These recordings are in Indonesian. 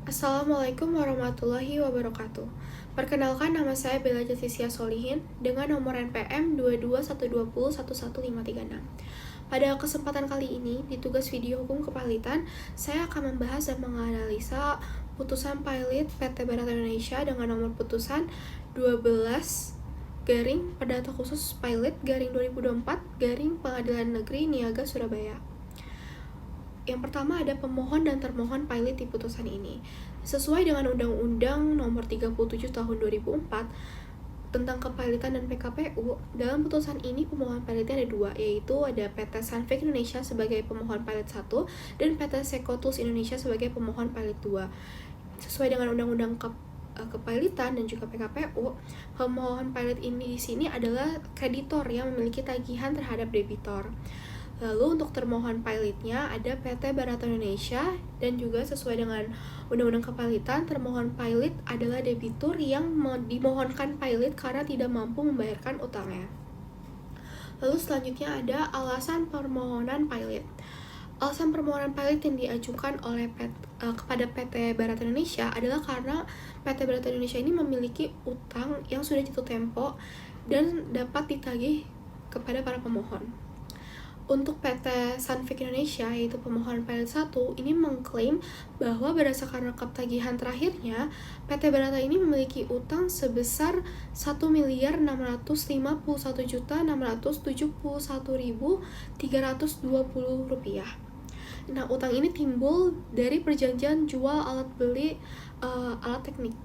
Assalamualaikum warahmatullahi wabarakatuh. Perkenalkan, nama saya Bella Jasisia Solihin dengan nomor NPM 22120111536. Pada kesempatan kali ini, di tugas video hukum kepalitan, saya akan membahas dan menganalisa putusan pilot PT Barata Indonesia dengan nomor putusan 12 garing Perdata Khusus Pilot garing 2024 garing Pengadilan Negeri Niaga Surabaya. Yang pertama ada pemohon dan termohon pilot di putusan ini. Sesuai dengan Undang-Undang Nomor 37 Tahun 2004 tentang kepilotan dan PKPU, dalam putusan ini pemohon pilotnya ada dua, yaitu ada PT Sunfake Indonesia sebagai pemohon pilot 1 dan PT Seco Tools Indonesia sebagai pemohon pilot 2. Sesuai dengan Undang-Undang kepilotan dan juga PKPU, pemohon pilot ini di sini adalah kreditor yang memiliki tagihan terhadap debitor. Lalu untuk termohon pilotnya ada PT Barata Indonesia, dan juga sesuai dengan Undang-Undang Kepilotan, termohon pilot adalah debitur yang dimohonkan pilot karena tidak mampu membayarkan utangnya. Lalu selanjutnya ada alasan permohonan pilot. Alasan permohonan pilot yang diajukan oleh kepada PT Barata Indonesia adalah karena PT Barata Indonesia ini memiliki utang yang sudah jatuh tempo dan dapat ditagih kepada para pemohon. Untuk PT Sunfake Indonesia, yaitu pemohon pilot 1, ini mengklaim bahwa berdasarkan rekap tagihan terakhirnya, PT Barata ini memiliki utang sebesar Rp1.651.671.320. Nah, utang ini timbul dari perjanjian jual alat beli alat teknik.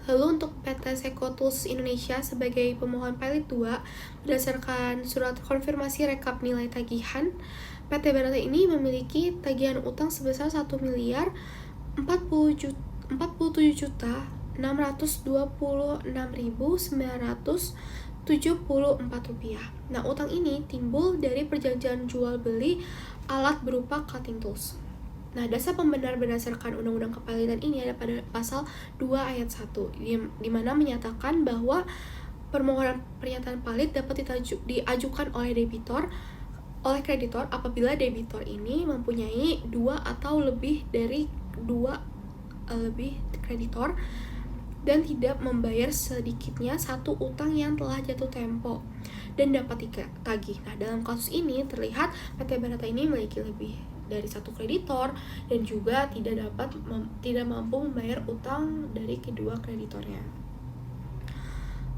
Lalu untuk PT Seco Tools Indonesia sebagai pemohon pilot 2, berdasarkan surat konfirmasi rekap nilai tagihan, PT Barata ini memiliki tagihan utang sebesar Rp47.626.974. Nah, utang ini timbul dari perjanjian jual beli alat berupa cutting tools. Nah, dasar pembenar berdasarkan Undang-Undang Kepilotan ini ada pada pasal 2 ayat 1, di mana menyatakan bahwa permohonan pernyataan pilot dapat diajukan oleh kreditor apabila debitor ini mempunyai dua atau lebih kreditor dan tidak membayar sedikitnya satu utang yang telah jatuh tempo dan dapat ditagih. Nah, dalam kasus ini terlihat PT Barata ini memiliki lebih dari satu kreditor dan juga tidak mampu membayar utang dari kedua kreditornya.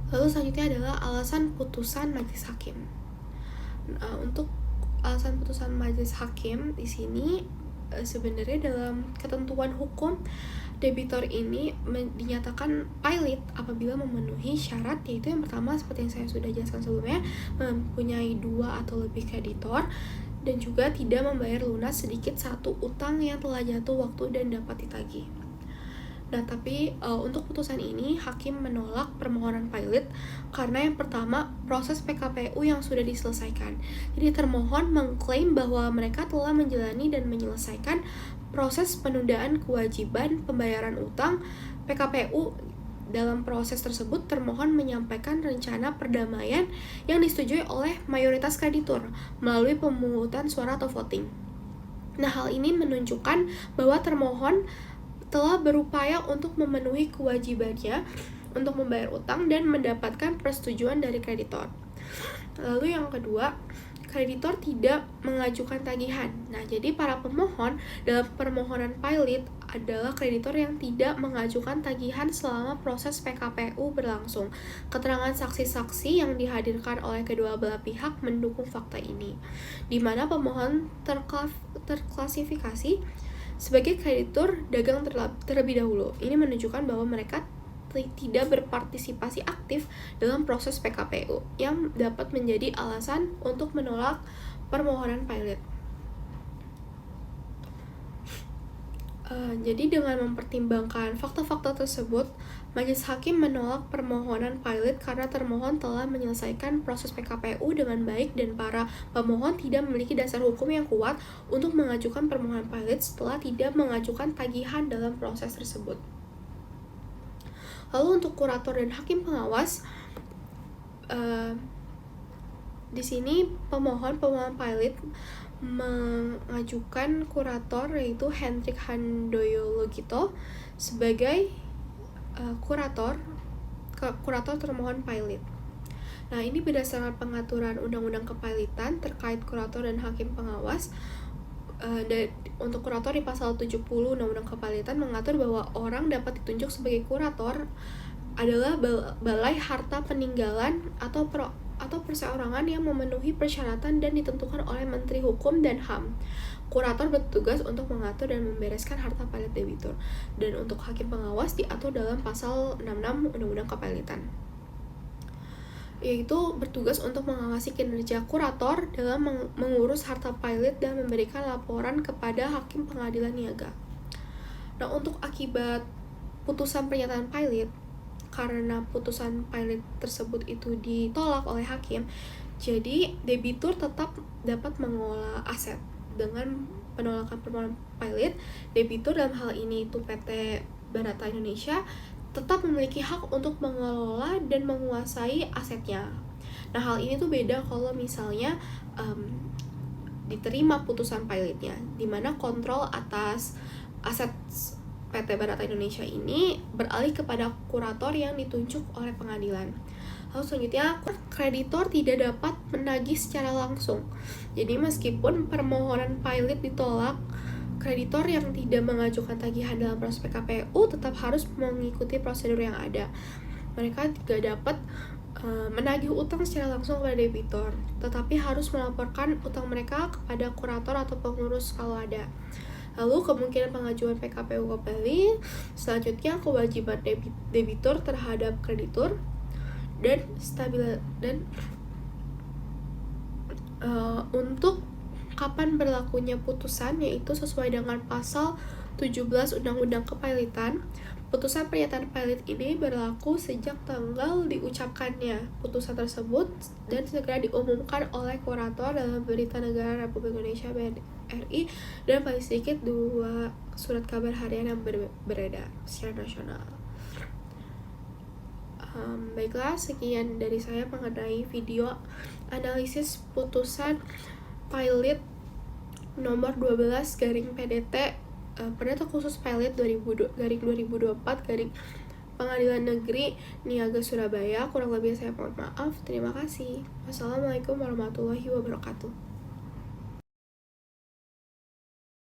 Lalu selanjutnya adalah alasan putusan majelis hakim. Untuk alasan putusan majelis hakim di sini sebenarnya dalam ketentuan hukum, debitor ini dinyatakan pilot apabila memenuhi syarat, yaitu yang pertama seperti yang saya sudah jelaskan sebelumnya, mempunyai dua atau lebih kreditor dan juga tidak membayar lunas sedikit satu utang yang telah jatuh waktu dan dapat ditagih. Nah, tapi untuk putusan ini hakim menolak permohonan pilot karena yang pertama, proses PKPU yang sudah diselesaikan. Jadi termohon mengklaim bahwa mereka telah menjalani dan menyelesaikan proses penundaan kewajiban pembayaran utang PKPU. Dalam proses tersebut, termohon menyampaikan rencana perdamaian yang disetujui oleh mayoritas kreditur melalui pemungutan suara atau voting. Nah, hal ini menunjukkan bahwa termohon telah berupaya untuk memenuhi kewajibannya untuk membayar utang dan mendapatkan persetujuan dari kreditor. Lalu yang kedua, kreditor tidak mengajukan tagihan. Nah, jadi para pemohon dalam permohonan pilot adalah kreditor yang tidak mengajukan tagihan selama proses PKPU berlangsung. Keterangan saksi-saksi yang dihadirkan oleh kedua belah pihak mendukung fakta ini, di mana pemohon terklasifikasi sebagai kreditur dagang terlebih dahulu. Ini menunjukkan bahwa mereka tidak berpartisipasi aktif dalam proses PKPU yang dapat menjadi alasan untuk menolak permohonan pilot. Jadi dengan mempertimbangkan fakta-fakta tersebut, majelis hakim menolak permohonan pilot karena termohon telah menyelesaikan proses PKPU dengan baik dan para pemohon tidak memiliki dasar hukum yang kuat untuk mengajukan permohonan pilot setelah tidak mengajukan tagihan dalam proses tersebut. Lalu untuk kurator dan hakim pengawas, di sini pemohon pilot mengajukan kurator yaitu Hendrik Handoyo-Logito sebagai kurator termohon pilot. Nah, ini berdasarkan pengaturan Undang-Undang Kepilotan terkait kurator dan hakim pengawas. Untuk kurator di pasal 70 Undang-Undang Kepilotan mengatur bahwa orang dapat ditunjuk sebagai kurator adalah balai harta peninggalan atau perseorangan yang memenuhi persyaratan dan ditentukan oleh Menteri Hukum dan HAM. Kurator bertugas untuk mengatur dan membereskan harta pilot debitur. Dan untuk hakim pengawas diatur dalam pasal 66 Undang-Undang Kepilotan, yaitu bertugas untuk mengawasi kinerja kurator dalam mengurus harta pilot dan memberikan laporan kepada hakim pengadilan niaga. Nah, untuk akibat putusan pernyataan pilot, karena putusan pilot tersebut itu ditolak oleh hakim, jadi debitur tetap dapat mengelola aset. Dengan penolakan permohonan pilot, debitur dalam hal ini itu PT Barata Indonesia tetap memiliki hak untuk mengelola dan menguasai asetnya. Nah, hal ini tuh beda kalau misalnya diterima putusan pilotnya, di mana kontrol atas aset PT Barata Indonesia ini beralih kepada kurator yang ditunjuk oleh pengadilan. Lalu selanjutnya, kreditor tidak dapat menagih secara langsung. Jadi meskipun permohonan pilot ditolak, kreditor yang tidak mengajukan tagihan dalam proses PKPU tetap harus mengikuti prosedur yang ada. Mereka tidak dapat menagih utang secara langsung kepada debitur, tetapi harus melaporkan utang mereka kepada kurator atau pengurus kalau ada. Lalu kemungkinan pengajuan PKPU kembali. Selanjutnya, kewajiban debitur terhadap kreditur dan untuk kapan berlakunya putusan, yaitu sesuai dengan pasal 17 Undang-Undang Kepilotan. Putusan pernyataan pilot ini berlaku sejak tanggal diucapkannya putusan tersebut dan segera diumumkan oleh kurator dalam Berita Negara Republik Indonesia BNRI dan paling sedikit 2 surat kabar harian yang beredar secara nasional. Baiklah, sekian dari saya mengenai video analisis putusan pilot nomor 12 garing PDT Perdata Khusus Pilot 2024 garing Pengadilan Negeri Niaga Surabaya. Kurang lebih saya mohon maaf. Terima kasih. Wassalamualaikum warahmatullahi wabarakatuh.